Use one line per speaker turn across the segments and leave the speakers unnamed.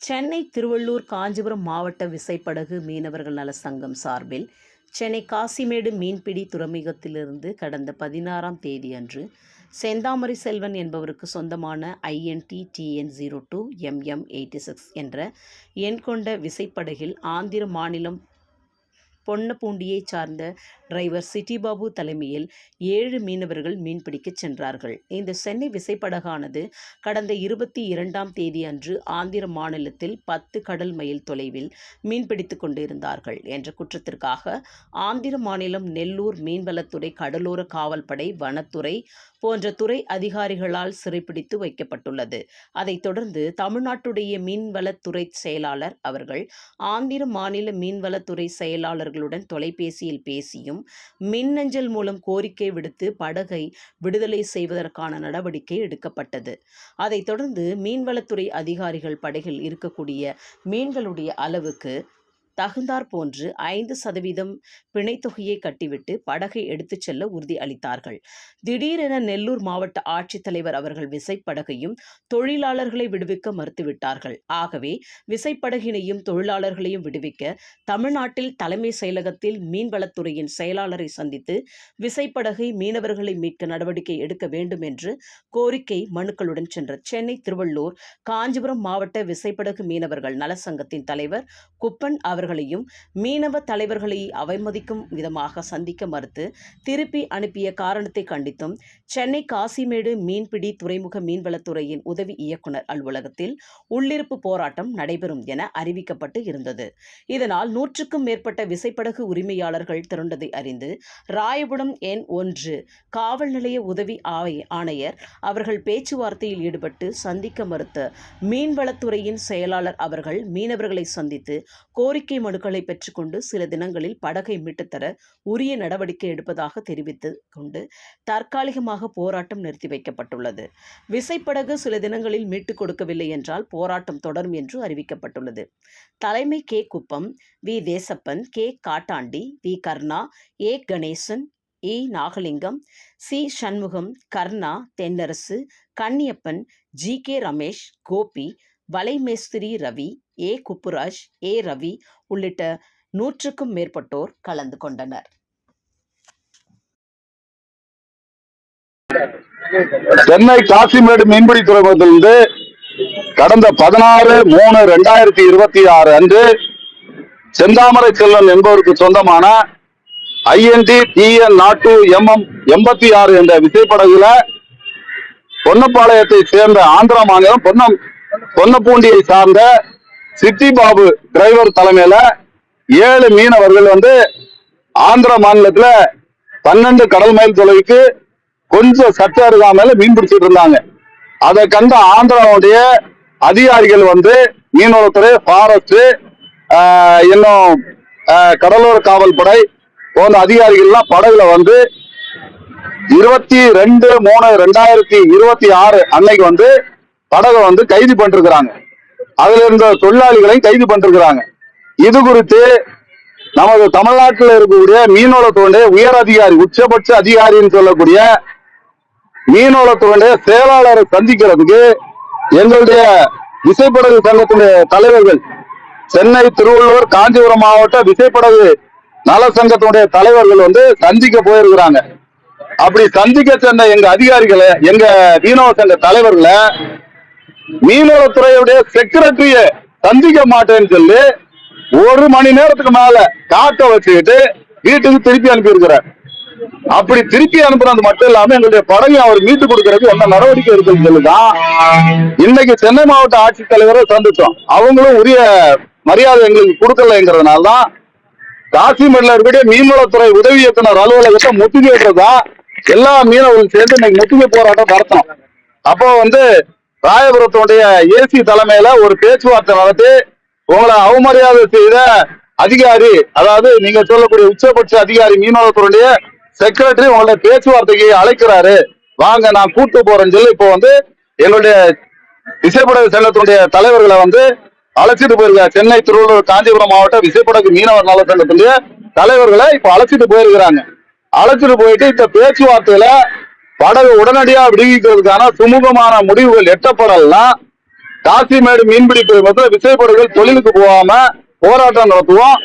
சென்னை திருவள்ளூர் காஞ்சிபுரம் மாவட்ட விசைப்படகு மீனவர்கள் நல சங்கம் சார்பில் சென்னை காசிமேடு மீன்பிடி துறைமுகத்திலிருந்து கடந்த 16ஆம் தேதி அன்று செந்தாமரை செல்வன் என்பவருக்கு சொந்தமான INT-TN02 MM86 என்ற எண் கொண்ட விசைப்படகில் ஆந்திர மாநிலம் பொன்னப்பூண்டியைச் சார்ந்த டிரைவர் சிட்டிபாபு தலைமையில் 7 மீனவர்கள் மீன்பிடிக்கச் சென்றார்கள். இந்த சென்னை விசைப்படகானது கடந்த 22ஆம் தேதி அன்று ஆந்திர மாநிலத்தில் 10 கடல் மைல் தொலைவில் மீன்பிடித்துக் கொண்டிருந்தார்கள் என்ற குற்றத்திற்காக ஆந்திர மாநிலம் நெல்லூர் மீன்வளத்துறை, கடலோர காவல்படை, வனத்துறை போன்ற துறை அதிகாரிகளால் சிறைப்பிடித்து வைக்கப்பட்டுள்ளது. அதைத் தொடர்ந்து தமிழ்நாட்டுடைய மீன்வளத்துறை செயலாளர் அவர்கள் ஆந்திர மாநில மீன்வளத்துறை செயலாளர்களுடன் தொலைபேசியில் பேசியும் மின்னஞ்சல் மூலம் கோரிக்கை விடுத்து படகை விடுதலை செய்வதற்கான நடவடிக்கை எடுக்கப்பட்டது. அதைத் தொடர்ந்து மீன்வளத்துறை அதிகாரிகள் படகில் இருக்கக்கூடிய மீன்களுடைய அளவுக்கு தகுந்தாற் போன்று 5% பிணைத்தொகையை கட்டிவிட்டு படகை எடுத்துச் செல்ல உறுதி அளித்தார்கள். திடீரென நெல்லூர் மாவட்ட ஆட்சித்தலைவர் அவர்கள் விசைப்படகையும் தொழிலாளர்களை விடுவிக்க மறுத்துவிட்டார்கள். ஆகவே விசைப்படகினையும் தொழிலாளர்களையும் விடுவிக்க தமிழ்நாட்டில் தலைமை செயலகத்தில் மீன்வளத்துறையின் செயலாளரை சந்தித்து விசைப்படகை மீனவர்களை மீட்க நடவடிக்கை எடுக்க வேண்டும் என்று கோரிக்கை மனுக்களுடன் சென்ற சென்னை திருவள்ளூர் காஞ்சிபுரம் மாவட்ட விசைப்படகு மீனவர்கள் நலசங்கத்தின் தலைவர் குப்பன் அவர்களையும் மீனவ தலைவர்களை அவமதிக்கும் விதமாக சந்திக்க மறுத்து திருப்பி அனுப்பிய காரணத்தை கண்டித்தும் சென்னை காசிமேடு மீன்பிடி துறைமுக மீன்வளத்துறையின் உதவி இயக்குனர் அலுவலகத்தில் உள்ளிருப்பு போராட்டம் நடைபெறும் என அறிவிக்கப்பட்டு இருந்தது. இதனால் 100க்கும் மேற்பட்ட விசைப்படகு உரிமையாளர்கள் திரண்டதை அறிந்து ராயபுரம் N1 காவல் நிலைய உதவி ஆணையர் அவர்கள் பேச்சுவார்த்தையில் ஈடுபட்டு சந்திக்க மறுத்த மீன்வளத்துறையின் செயலாளர் அவர்கள் மீனவர்களை சந்தித்து கோரிக்கை மனுக்களை பெற்றுக்கொண்டு சில தினங்களில் படகை மீட்டுத்தர உரிய நடவடிக்கை எடுப்பதாக தெரிவித்துக் கொண்டு தற்காலிகமாக போராட்டம் நிறுத்தி வைக்கப்பட்டுள்ளது. விசைப்படகு சில தினங்களில் மீட்டுக் கொடுக்கவில்லை என்றால் போராட்டம் தொடரும் என்று அறிவிக்கப்பட்டுள்ளது. தலைமை K. Kuppam, V. Desappan, K. Kattandi, V. Karna, A. Ganesan, E. Nagalingam, C. Shanmugam, Karna, Thennarasu, Kanniyappan, G. K. Ramesh, Gopi, வலைமேஸ்திரி ரவி, ஏ. குப்புராஜ், ஏ. ரவி உள்ளிட்ட 100க்கும் மேற்பட்டோர் கலந்து கொண்டனர்.
சென்னை காசிமேடு மீன்பிடி துறைமுகத்திலிருந்து கடந்த 16/3/2026 அன்று செந்தாமரை செல்வன் என்பவருக்கு சொந்தமான INT-TN02 MM86 என்ற விசைப்படகுல பொன்னப்பாளையத்தை சேர்ந்த ஆந்திர மாநிலம் பொன்னப்பூண்டியை சார்ந்த சிட்டிபாபு டிரைவர் தலைமையில 7 மீனவர்கள் ஆந்திர மாநிலத்துல 12 கடல் மைல் தொலைவுக்கு கொஞ்சம் சட்ட அருகாமையில மீன் பிடிச்சிட்டு இருந்தாங்க. அதை கண்ட ஆந்திராவுடைய அதிகாரிகள் மீனவத்துறை, ஃபாரஸ்ட், இன்னும் கடலோர காவல் படை போன்ற அதிகாரிகள்லாம் படகுல 22/3/2026 அன்னைக்கு படகை கைது பண்ணிருக்கிறாங்க. அதுல இருந்த தொழிலாளிகளையும் கைது பண்ணிருக்கிறாங்க. இது குறித்து நமது தமிழ்நாட்டில் இருக்கக்கூடிய மீனவளத்துறை உயர் அதிகாரி, உச்சபட்ச அதிகாரின்னு சொல்லக்கூடிய மீனவளத்துறை செயலாளரை சந்திக்கிறதுக்கு எங்களுடைய விசைப்படகு சங்கத்துடைய தலைவர்கள், சென்னை, திருவள்ளூர், காஞ்சிபுரம் மாவட்ட விசைப்படகு நல சங்கத்துடைய தலைவர்கள் சந்திக்க போயிருக்கிறாங்க. அப்படி சந்திக்க சென்ற எங்க அதிகாரிகளை, எங்க மீனவ சங்க தலைவர்களை மீனவத்துறையுடைய செக்ரட்டரிய சந்திக்க மாட்டேன்னு சொல்லி 1 மணி நேரத்துக்கு மேல காக்க வச்சுக்கிட்டு வீட்டுக்கு திருப்பி அனுப்பி இருக்கிறார். அப்படி திருப்பி அனுப்புறது மட்டும் இல்லாம எங்களுடைய படகை அவர் மீட்டு கொடுக்கறதுக்கு என்ன நடவடிக்கை இருக்குன்னு சொல்லிதான் இன்னைக்கு சென்னை மாவட்ட ஆட்சித்தலைவரை சந்திச்சோம். அவங்களும் உரிய மரியாதை எங்களுக்கு கொடுக்கலங்கிறதுனால்தான் காசிமேட்ல இருக்கக்கூடிய மீன்வளத்துறை உதவி இயக்குனர் அலுவலகத்தை முற்றுகையிடுறதா எல்லா மீனவர்களும் சேர்ந்து இன்னைக்கு முற்றுகை போராட்டம் நடத்தணும். அப்போ ராயபுரத்துடைய ஏசி தலைமையில ஒரு பேச்சுவார்த்தை நடத்தி உங்களை அவமரியாதை செய்த அதிகாரி, அதாவது நீங்க சொல்லக்கூடிய உச்சபட்ச அதிகாரி மீனவத்துறையுடைய செக்ரட்டரி உங்களுடைய பேச்சுவார்த்தைக்கு அழைக்கிறாரு, வாங்க நான் கூட்டு போறேன்னு சொல்லி இப்போ எங்களுடைய விசைப்படகு சங்கத்தினுடைய தலைவர்களை அழைச்சிட்டு போயிருக்காங்க. சென்னை, திருவள்ளூர், காஞ்சிபுரம் மாவட்ட விசைப்படகு மீனவர் நல சங்கத்தினுடைய தலைவர்களை இப்ப அழைச்சிட்டு போயிருக்கிறாங்க. அழைச்சிட்டு போயிட்டு இந்த பேச்சுவார்த்தையில படகு உடனடியாக விடுவிக்கிறதுக்கான சுமூகமான முடிவுகள் எட்டப்படலாம் காசிமேடு மீன்பிடி துறைமுகத்தில் விசைப்படகுகள் தொழிலுக்கு போகாம போராட்டம் நடத்துவோம்.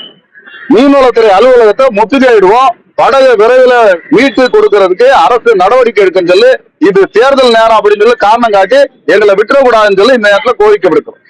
மீன்வளத்துறை அலுவலகத்தை முற்றுகையிடுவோம். படகை விரைவில் மீட்டு கொடுக்கறதுக்கு அரசு நடவடிக்கை எடுக்கும் சொல்லி, இது தேர்தல் நேரம் அப்படின்னு சொல்லி காரணம் காட்டி எங்களை விட்டுறக்கூடாதுன்னு சொல்லி இந்த நேரத்தில் கோரிக்கை விடுக்கிறோம்.